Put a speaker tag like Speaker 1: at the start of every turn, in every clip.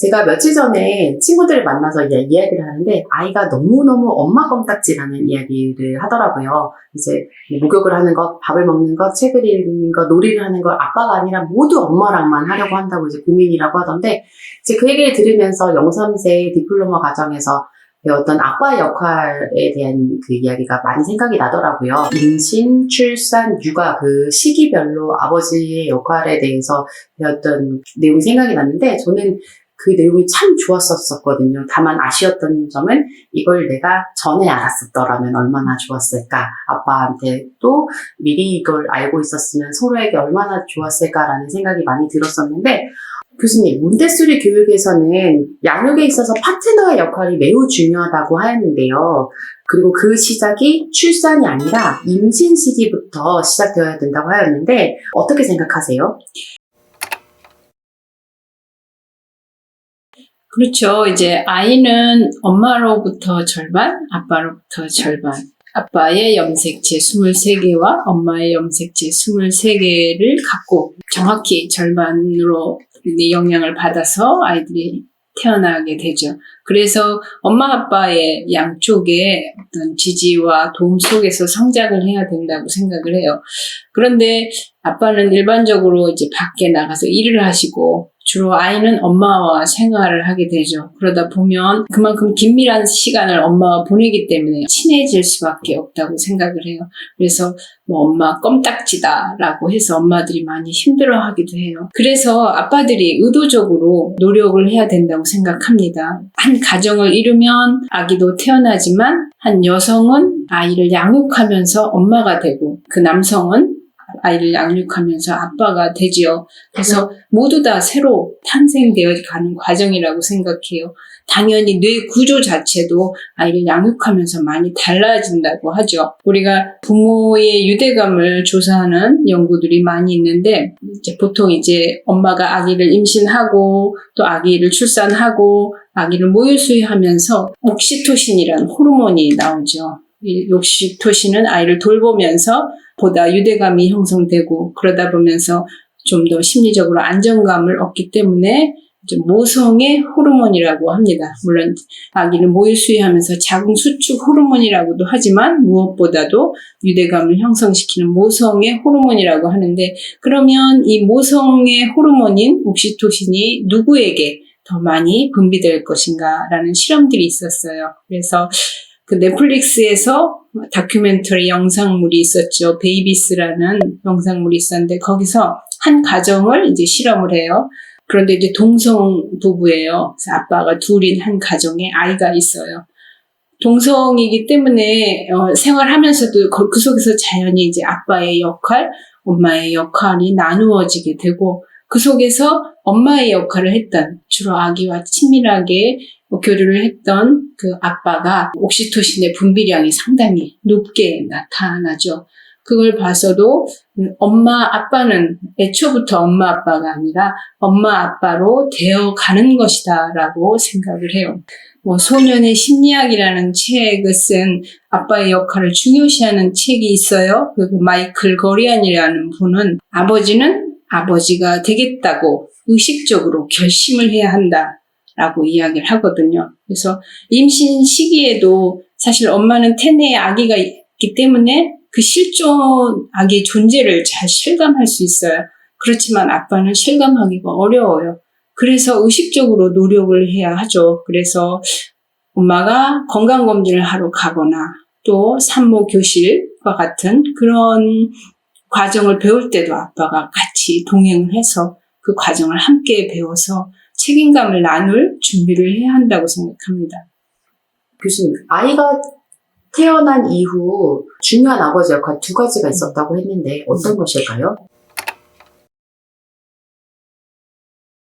Speaker 1: 제가 며칠 전에 친구들을 만나서 이야기를 하는데 아이가 너무너무 엄마 껌딱지라는 이야기를 하더라고요. 이제 목욕을 하는 것, 밥을 먹는 것, 책을 읽는 것, 놀이를 하는 것, 아빠가 아니라 모두 엄마랑만 하려고 한다고 이제 고민이라고 하던데, 이제 그 얘기를 들으면서 0~3세 디플로마 과정에서 배웠던 아빠의 역할에 대한 그 이야기가 많이 생각이 나더라고요. 임신, 출산, 육아 그 시기별로 아버지의 역할에 대해서 배웠던 내용이 생각이 났는데, 저는 그 내용이 참 좋았었거든요. 다만 아쉬웠던 점은 이걸 내가 전에 알았었더라면 얼마나 좋았을까. 아빠한테 또 미리 이걸 알고 있었으면 서로에게 얼마나 좋았을까라는 생각이 많이 들었었는데, 교수님, 몬테소리 교육에서는 양육에 있어서 파트너의 역할이 매우 중요하다고 하였는데요. 그리고 그 시작이 출산이 아니라 임신 시기부터 시작되어야 된다고 하였는데 어떻게 생각하세요?
Speaker 2: 그렇죠. 이제 아이는 엄마로부터 절반, 아빠로부터 절반. 아빠의 염색체 23개와 엄마의 염색체 23개를 갖고 정확히 절반으로 영향을 받아서 아이들이 태어나게 되죠. 그래서 엄마 아빠의 양쪽의 어떤 지지와 도움 속에서 성장을 해야 된다고 생각을 해요. 그런데 아빠는 일반적으로 이제 밖에 나가서 일을 하시고 주로 아이는 엄마와 생활을 하게 되죠. 그러다 보면 그만큼 긴밀한 시간을 엄마와 보내기 때문에 친해질 수밖에 없다고 생각을 해요. 그래서 뭐 엄마 껌딱지다라고 해서 엄마들이 많이 힘들어하기도 해요. 그래서 아빠들이 의도적으로 노력을 해야 된다고 생각합니다. 한 가정을 이루면 아기도 태어나지만 한 여성은 아이를 양육하면서 엄마가 되고 그 남성은 아이를 양육하면서 아빠가 되지요. 그래서 모두 다 새로 탄생되어 가는 과정이라고 생각해요. 당연히 뇌 구조 자체도 아이를 양육하면서 많이 달라진다고 하죠. 우리가 부모의 유대감을 조사하는 연구들이 많이 있는데 이제 보통 이제 엄마가 아기를 임신하고 또 아기를 출산하고 아기를 모유수유하면서 옥시토신이라는 호르몬이 나오죠. 이 옥시토신은 아이를 돌보면서 보다 유대감이 형성되고 그러다 보면서 좀 더 심리적으로 안정감을 얻기 때문에 모성의 호르몬이라고 합니다. 물론 아기를 모유수유하면서 자궁 수축 호르몬이라고도 하지만 무엇보다도 유대감을 형성시키는 모성의 호르몬이라고 하는데, 그러면 이 모성의 호르몬인 옥시토신이 누구에게 더 많이 분비될 것인가라는 실험들이 있었어요. 그래서 그 넷플릭스에서 다큐멘터리 영상물이 있었죠. 베이비스라는 영상물이 있었는데 거기서 한 가정을 이제 실험을 해요. 그런데 이제 동성 부부예요. 그래서 아빠가 둘인 한 가정에 아이가 있어요. 동성이기 때문에 생활하면서도 그 속에서 자연히 이제 아빠의 역할, 엄마의 역할이 나누어지게 되고 그 속에서 엄마의 역할을 했던 주로 아기와 친밀하게 교류를 했던 그 아빠가 옥시토신의 분비량이 상당히 높게 나타나죠. 그걸 봐서도 엄마 아빠는 애초부터 엄마 아빠가 아니라 엄마 아빠로 되어가는 것이다 라고 생각을 해요. 소년의 심리학이라는 책을 쓴 아빠의 역할을 중요시하는 책이 있어요. 그리고 마이클 거리안이라는 분은 아버지는 아버지가 되겠다고 의식적으로 결심을 해야 한다 라고 이야기를 하거든요. 그래서 임신 시기에도 사실 엄마는 태내에 아기가 있기 때문에 그 실존 아기의 존재를 잘 실감할 수 있어요. 그렇지만 아빠는 실감하기가 어려워요. 그래서 의식적으로 노력을 해야 하죠. 그래서 엄마가 건강검진을 하러 가거나 또 산모 교실과 같은 그런 과정을 배울 때도 아빠가 같이 동행을 해서 그 과정을 함께 배워서 책임감을 나눌 준비를 해야 한다고 생각합니다.
Speaker 1: 교수님, 아이가 태어난 이후 중요한 아버지 역할 2가지가 있었다고 했는데 어떤 것일까요?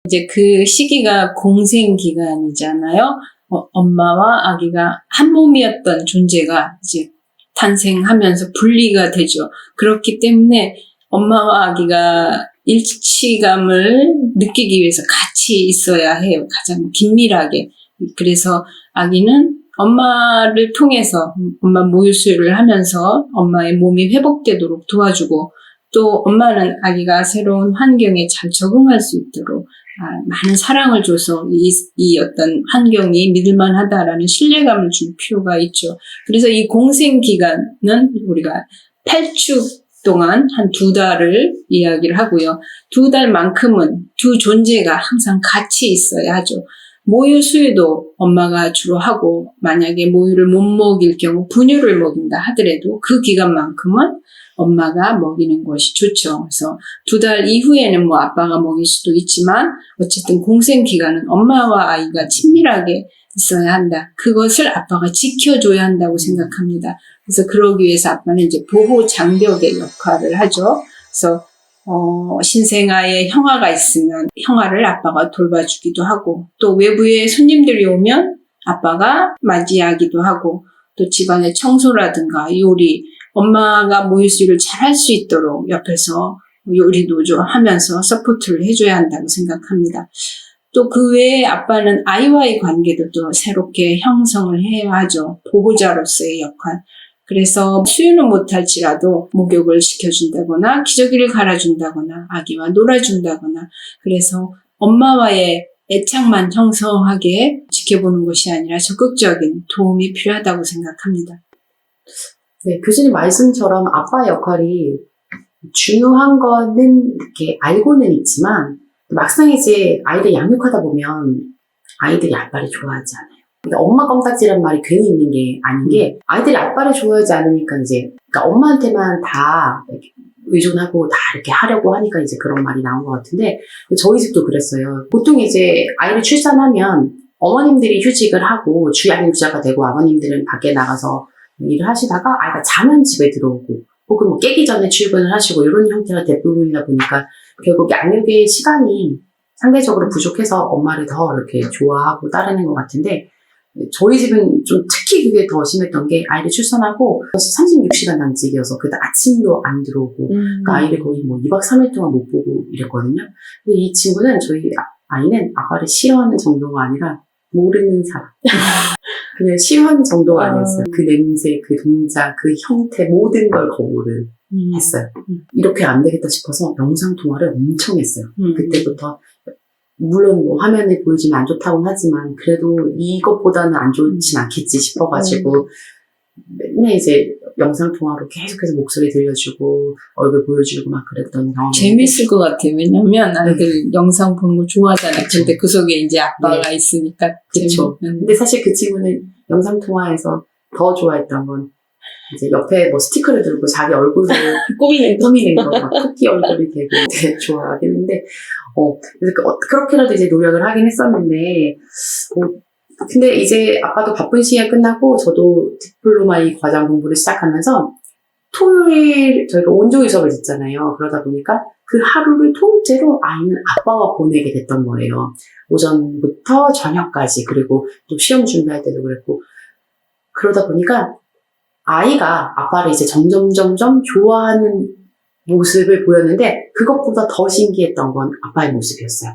Speaker 2: 이제 그 시기가 공생 기간이잖아요. 엄마와 아기가 한 몸이었던 존재가 이제 탄생하면서 분리가 되죠. 그렇기 때문에 엄마와 아기가 일치감을 느끼기 위해서 같이 있어야 해요. 가장 긴밀하게. 그래서 아기는 엄마를 통해서 엄마 모유 수유를 하면서 엄마의 몸이 회복되도록 도와주고 또 엄마는 아기가 새로운 환경에 잘 적응할 수 있도록 많은 사랑을 줘서 이 어떤 환경이 믿을만하다라는 신뢰감을 줄 필요가 있죠. 그래서 이 공생 기간은 우리가 8주 동안 한 2달을 이야기를 하고요. 2달만큼은 두 존재가 항상 같이 있어야 하죠. 모유 수유도 엄마가 주로 하고 만약에 모유를 못 먹일 경우 분유를 먹인다 하더라도 그 기간만큼은 엄마가 먹이는 것이 좋죠. 그래서 2달 이후에는 뭐 아빠가 먹일 수도 있지만 어쨌든 공생 기간은 엄마와 아이가 친밀하게 있어야 한다. 그것을 아빠가 지켜줘야 한다고 생각합니다. 그래서 그러기 위해서 아빠는 이제 보호 장벽의 역할을 하죠. 그래서 신생아에 형아가 있으면 형아를 아빠가 돌봐주기도 하고 또 외부에 손님들이 오면 아빠가 맞이하기도 하고 또 집안의 청소라든가 요리 엄마가 모유수유를 잘 할 수 있도록 옆에서 요리 노조 하면서 서포트를 해줘야 한다고 생각합니다. 또 그 외에 아빠는 아이와의 관계도 또 새롭게 형성을 해야 하죠. 보호자로서의 역할. 그래서 수유는 못할지라도 목욕을 시켜준다거나 기저귀를 갈아준다거나 아기와 놀아준다거나 그래서 엄마와의 애착만 형성하게 지켜보는 것이 아니라 적극적인 도움이 필요하다고 생각합니다.
Speaker 1: 네, 교수님 말씀처럼 아빠의 역할이 중요한 거는 이렇게 알고는 있지만 막상 이제 아이를 양육하다 보면 아이들이 아빠를 좋아하지 않아요. 그러니까 엄마 껌딱지라는 말이 괜히 있는 게 아닌 게 아이들이 아빠를 좋아하지 않으니까 이제 그러니까 엄마한테만 다 의존하고 다 이렇게 하려고 하니까 이제 그런 말이 나온 것 같은데 저희 집도 그랬어요. 보통 이제 아이를 출산하면 어머님들이 휴직을 하고 주양육자가 되고 아버님들은 밖에 나가서 일을 하시다가 아이가 자면 집에 들어오고 혹은 뭐 깨기 전에 출근을 하시고 이런 형태가 대부분이다 보니까 결국 양육의 시간이 상대적으로 부족해서 엄마를 더 이렇게 좋아하고 따르는 것 같은데 저희 집은 좀 특히 그게 더 심했던 게 아이를 출산하고 36시간 당직이어서 그때 아침도 안 들어오고 그러니까 아이를 거의 뭐 2박 3일 동안 못 보고 이랬거든요. 근데 이 친구는 저희 아이는 아빠를 싫어하는 정도가 아니라 모르는 사람. 그냥 싫어하는 정도가 아니었어요. 그 냄새, 그 동작, 그 형태 모든 걸 거부를 했어요. 이렇게 안 되겠다 싶어서 영상통화를 엄청 했어요. 그때부터 물론 뭐 화면에 보여주면 안 좋다고는 하지만 그래도 이것보다는 안 좋진 않겠지 싶어가지고 맨날 이제 영상통화로 계속해서 목소리 들려주고 얼굴 보여주고 막 그랬던 경험이
Speaker 2: 재밌을 것 같아요. 왜냐면 아이들 영상 보는 거 좋아하잖아요. 근데 그 속에 이제 아빠가 있으니까.
Speaker 1: 그렇죠. 근데 사실 그 친구는 영상통화에서 더 좋아했던 건 이제 옆에 뭐 스티커를 들고 자기 얼굴을 꾸미는 거, 막 토끼 얼굴이 되게 좋아하긴 했는데, 그래서 그렇게라도 이제 노력을 하긴 했었는데, 근데 이제 아빠도 바쁜 시기가 끝나고 저도 디플로마 이 과정 공부를 시작하면서 토요일 저희가 온종일 수업을 듣잖아요. 그러다 보니까 그 하루를 통째로 아이는 아빠와 보내게 됐던 거예요. 오전부터 저녁까지 그리고 또 시험 준비할 때도 그랬고 그러다 보니까 아이가 아빠를 이제 점점 좋아하는 모습을 보였는데 그것보다 더 신기했던 건 아빠의 모습이었어요.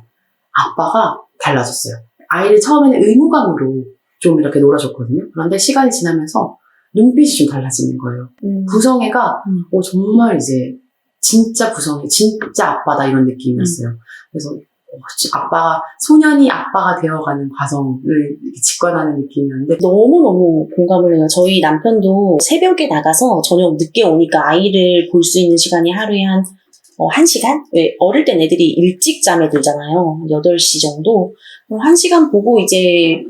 Speaker 1: 아빠가 달라졌어요. 아이를 처음에는 의무감으로 좀 이렇게 놀아줬거든요. 그런데 시간이 지나면서 눈빛이 좀 달라지는 거예요. 구성애가 정말 이제 진짜 구성애, 진짜 아빠다 이런 느낌이었어요. 그래서 소년이 아빠가 되어가는 과정을 이렇게 직관하는 느낌이었는데
Speaker 3: 너무너무 공감을 해요. 저희 남편도 새벽에 나가서 저녁 늦게 오니까 아이를 볼 수 있는 시간이 하루에 한 1시간? 왜 어릴 땐 애들이 일찍 잠에 들잖아요. 8시 정도. 1시간 보고 이제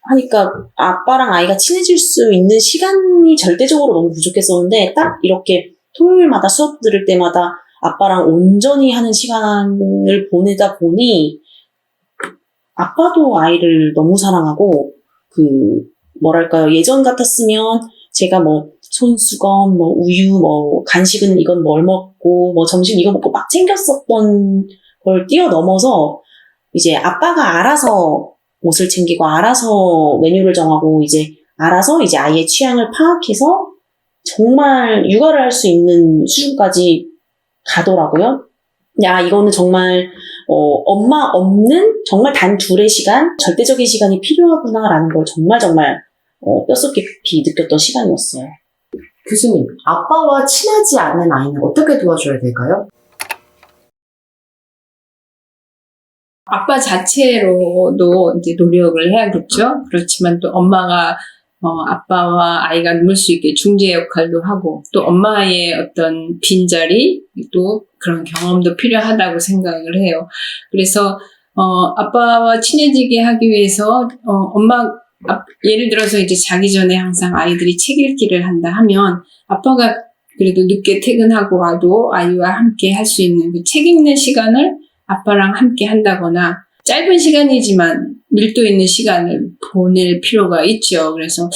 Speaker 3: 하니까 아빠랑 아이가 친해질 수 있는 시간이 절대적으로 너무 부족했었는데 딱 이렇게 토요일마다 수업 들을 때마다 아빠랑 온전히 하는 시간을 보내다 보니 아빠도 아이를 너무 사랑하고 뭐랄까요. 예전 같았으면 제가 뭐 손수건, 뭐 우유, 뭐 간식은 이건 뭘 먹고 뭐 점심 이거 먹고 막 챙겼었던 걸 뛰어넘어서 이제 아빠가 알아서 옷을 챙기고 알아서 메뉴를 정하고 이제 알아서 이제 아이의 취향을 파악해서 정말 육아를 할 수 있는 수준까지 가더라고요. 야, 이거는 정말 엄마 없는 정말 단 둘의 시간, 절대적인 시간이 필요하구나라는 걸 정말 뼛속 깊이 느꼈던 시간이었어요.
Speaker 1: 교수님, 아빠와 친하지 않은 아이는 어떻게 도와줘야 될까요?
Speaker 2: 아빠 자체로도 이제 노력을 해야겠죠. 그렇지만 또 엄마가 아빠와 아이가 놀 수 있게 중재 역할도 하고 또 엄마의 어떤 빈자리 또 그런 경험도 필요하다고 생각을 해요. 그래서 아빠와 친해지게 하기 위해서 예를 들어서 이제 자기 전에 항상 아이들이 책 읽기를 한다 하면 아빠가 그래도 늦게 퇴근하고 와도 아이와 함께 할 수 있는 그 책 읽는 시간을 아빠랑 함께 한다거나 짧은 시간이지만 밀도 있는 시간을 보낼 필요가 있죠. 그래서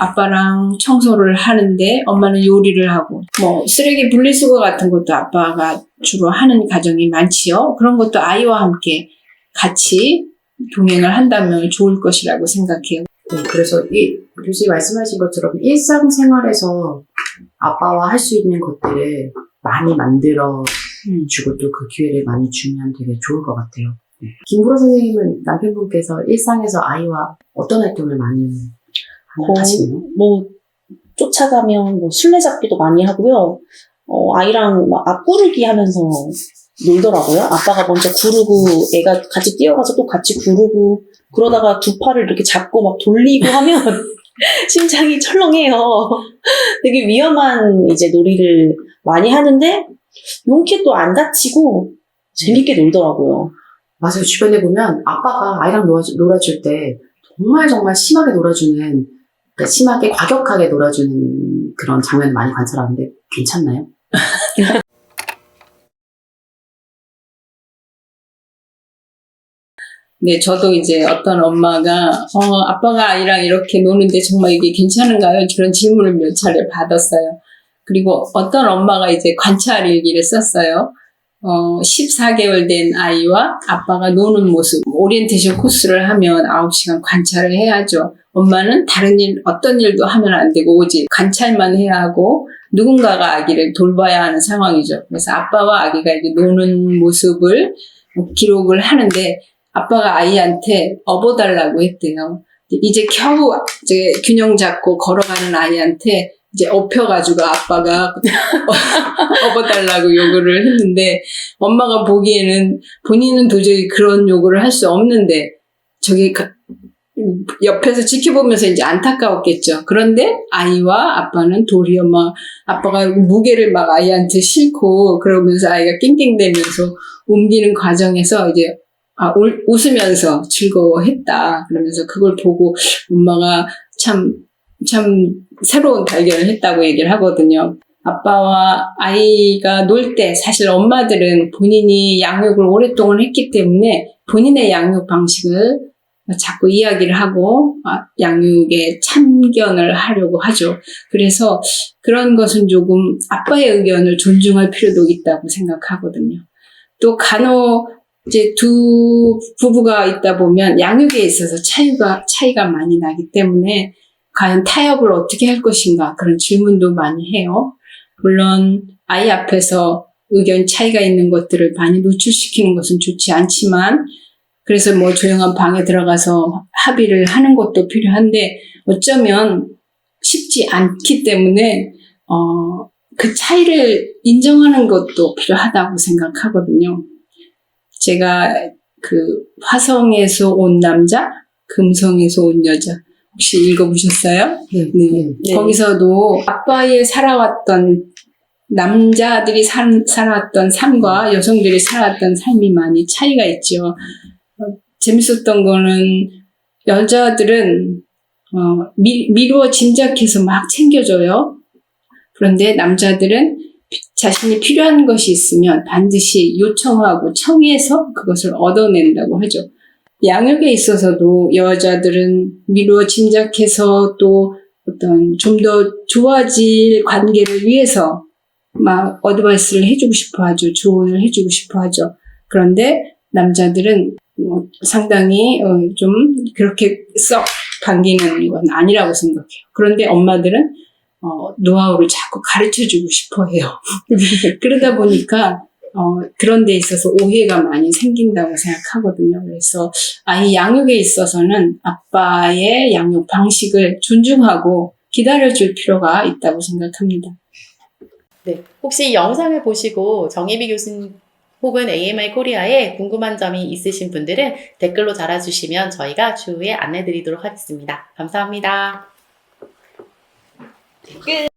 Speaker 2: 아빠랑 청소를 하는데 엄마는 요리를 하고 쓰레기 분리수거 같은 것도 아빠가 주로 하는 가정이 많지요. 그런 것도 아이와 함께 같이 동행을 한다면 좋을 것이라고 생각해요.
Speaker 1: 네, 그래서 교수님 말씀하신 것처럼 일상생활에서 아빠와 할 수 있는 것들을 많이 만들어 주고 또 그 기회를 많이 주면 되게 좋을 것 같아요. 네. 김구로 선생님은 남편분께서 일상에서 아이와 어떤 활동을 많이 하시나요?
Speaker 3: 쫓아가면 술래잡기도 많이 하고요. 아이랑 막 앞구르기 하면서 놀더라고요. 아빠가 먼저 구르고 애가 같이 뛰어가서 또 같이 구르고 그러다가 두 팔을 이렇게 잡고 막 돌리고 하면 심장이 철렁해요. 되게 위험한 이제 놀이를 많이 하는데 용케 또 안 다치고 재밌게 놀더라고요.
Speaker 1: 맞아요. 주변에 보면 아빠가 아이랑 놀아줄 때 정말 심하게 놀아주는, 그러니까 심하게 과격하게 놀아주는 그런 장면을 많이 관찰하는데 괜찮나요?
Speaker 2: 네, 저도 이제 어떤 엄마가 아빠가 아이랑 이렇게 노는데 정말 이게 괜찮은가요? 그런 질문을 몇 차례 받았어요. 그리고 어떤 엄마가 이제 관찰 일기를 썼어요. 14개월 된 아이와 아빠가 노는 모습, 오리엔테이션 코스를 하면 9시간 관찰을 해야죠. 엄마는 다른 어떤 일도 하면 안 되고 오직 관찰만 해야 하고 누군가가 아기를 돌봐야 하는 상황이죠. 그래서 아빠와 아기가 이제 노는 모습을 기록을 하는데 아빠가 아이한테 업어달라고 했대요. 이제 겨우 이제 균형 잡고 걸어가는 아이한테 이제 업혀가지고 아빠가 업어달라고 요구를 했는데 엄마가 보기에는 본인은 도저히 그런 요구를 할 수 없는데 저기 옆에서 지켜보면서 이제 안타까웠겠죠. 그런데 아이와 아빠는 도리어 아빠가 무게를 아이한테 싣고 그러면서 아이가 낑낑대면서 옮기는 과정에서 이제 웃으면서 즐거워했다. 그러면서 그걸 보고 엄마가 참 새로운 발견을 했다고 얘기를 하거든요. 아빠와 아이가 놀 때 사실 엄마들은 본인이 양육을 오랫동안 했기 때문에 본인의 양육 방식을 자꾸 이야기를 하고 양육에 참견을 하려고 하죠. 그래서 그런 것은 조금 아빠의 의견을 존중할 필요도 있다고 생각하거든요. 또 간혹 이제 두 부부가 있다 보면 양육에 있어서 차이가 많이 나기 때문에 과연 타협을 어떻게 할 것인가 그런 질문도 많이 해요. 물론 아이 앞에서 의견 차이가 있는 것들을 많이 노출시키는 것은 좋지 않지만 그래서 조용한 방에 들어가서 합의를 하는 것도 필요한데 어쩌면 쉽지 않기 때문에 그 차이를 인정하는 것도 필요하다고 생각하거든요. 제가 그 화성에서 온 남자, 금성에서 온 여자 혹시 읽어보셨어요? 네. 거기서도 아빠의 살아왔던 남자들이 살아왔던 삶과 여성들이 살아왔던 삶이 많이 차이가 있죠. 재밌었던 거는 여자들은 미루어 짐작해서 막 챙겨줘요. 그런데 남자들은 자신이 필요한 것이 있으면 반드시 요청하고 청해서 그것을 얻어낸다고 하죠. 양육에 있어서도 여자들은 미루어 짐작해서 또 어떤 좀 더 좋아질 관계를 위해서 어드바이스를 해주고 싶어 하죠. 조언을 해주고 싶어 하죠. 그런데 남자들은 상당히 좀 그렇게 썩 반기는 건 아니라고 생각해요. 그런데 엄마들은 노하우를 자꾸 가르쳐주고 싶어 해요. 그러다 보니까 그런 데 있어서 오해가 많이 생긴다고 생각하거든요. 그래서 아이 양육에 있어서는 아빠의 양육 방식을 존중하고 기다려줄 필요가 있다고 생각합니다.
Speaker 1: 네, 혹시 이 영상을 보시고 정혜미 교수님 혹은 AMI 코리아에 궁금한 점이 있으신 분들은 댓글로 달아주시면 저희가 추후에 안내드리도록 하겠습니다. 감사합니다.
Speaker 3: 끝.